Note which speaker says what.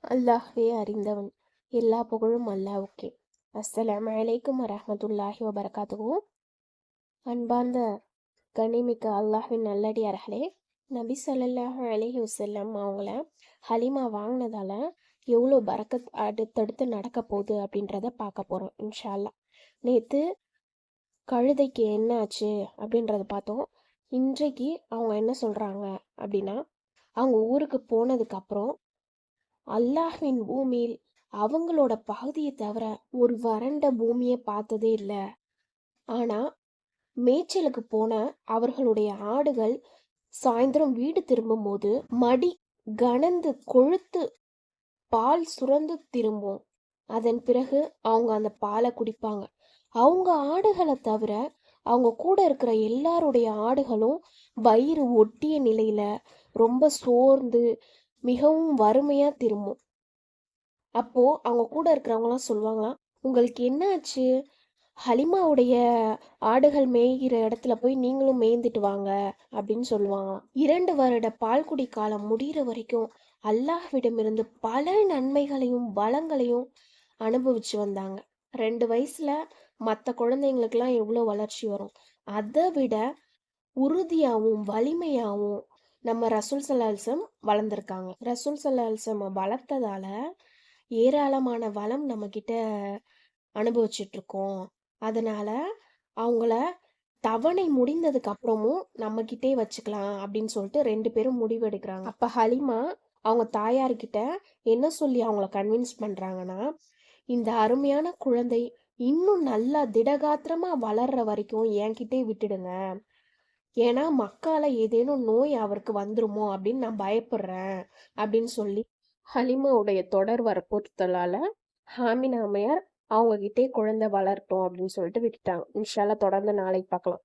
Speaker 1: அல்லாஹ்வே அறிந்தவன். எல்லா புகழும் அல்லாஹ்வுக்கே. அஸ்ஸலாமு அலைக்கும் வரஹ்மத்துல்லாஹி வபரகாத்துஹு. அன்பார்ந்த கண்ணிமிக்க அல்லாஹ்வின் நல்லடியார்களே, நபி ஸல்லல்லாஹு அலைஹி வஸல்லம் அவங்கள ஹலிமா வாங்கினதால எவ்வளோ பரக்கத் அடுத்தடுத்து நடக்க போகுது அப்படின்றத பார்க்க போகிறோம் இன்ஷா அல்லாஹ். நேற்று கழுதைக்கு என்ன ஆச்சு அப்படின்றத பார்த்தோம். இன்றைக்கு அவங்க என்ன சொல்கிறாங்க அப்படின்னா, அவங்க ஊருக்கு போனதுக்கப்புறம் அல்லாஹ்வின் பூமியில் அவங்களோட பகுதியை தவிர ஒரு வறண்ட பூமியை பார்த்ததே இல்லை. ஆனா மேய்ச்சலுக்கு போன அவர்களுடைய ஆடுகள் சாயந்தரம் வீடு திரும்பும்போது மடி கனந்து கொழுத்து பால் சுரந்து திரும்பும். அதன் பிறகு அவங்க அந்த பாலை குடிப்பாங்க. அவங்க ஆடுகளை தவிர அவங்க கூட இருக்கிற எல்லாருடைய ஆடுகளும் வயிறு ஒட்டிய நிலையில ரொம்ப சோர்ந்து மிகவும் வறுமையா திரும்பும். அப்போ அவங்க கூட இருக்கிறவங்களாம் சொல்லுவாங்களாம், உங்களுக்கு என்ன ஆச்சு? ஹலிமாவுடைய ஆடுகள் மேய்கிற இடத்துல போய் நீங்களும் மேய்ந்துட்டு வாங்க அப்படின்னு சொல்லுவாங்களாம். 2 வருட பால்குடி காலம் முடிகிற வரைக்கும் அல்லாஹ்விடமிருந்து பல நன்மைகளையும் வளங்களையும் அனுபவிச்சு வந்தாங்க. 2 வயசுல மற்ற குழந்தைங்களுக்கெல்லாம் எவ்வளோ வளர்ச்சி வரும், அதை விட உறுதியாகவும் வலிமையாகவும் நம்ம ரசூல் சல்லாஹம் வளர்ந்துருக்காங்க. ரசூல் சல்லாஹம் வளர்த்ததால ஏராளமான வளம் நம்மக்கிட்ட அனுபவிச்சுட்டு இருக்கோம். அதனால அவங்கள தவணை முடிந்ததுக்கு அப்புறமும் நம்மக்கிட்டே வச்சுக்கலாம் அப்படின்னு சொல்லிட்டு 2 பேரும் முடிவெடுக்கிறாங்க. அப்போ ஹலிமா அவங்க தாயார்கிட்ட என்ன சொல்லி அவங்கள கன்வின்ஸ் பண்ணுறாங்கன்னா, இந்த அருமையான குழந்தை இன்னும் நல்லா திடகாத்திரமா வளர்ற வரைக்கும் என்கிட்டே விட்டுடுங்க. ஏன்னா மக்கால ஏதேனும் நோய் அவருக்கு வந்துருமோ அப்படின்னு நான் பயப்படுறேன் அப்படின்னு சொல்லி ஹலிமாவுடைய தொடர் வற்புறுத்தலால ஹாமினா அம்மையார் அவங்க கிட்டே குழந்தை வளரட்டும் அப்படின்னு சொல்லிட்டு விட்டுட்டாங்க. இன்ஷா அல்லாஹ் தொடர்ந்து நாளைக்கு பார்க்கலாம்.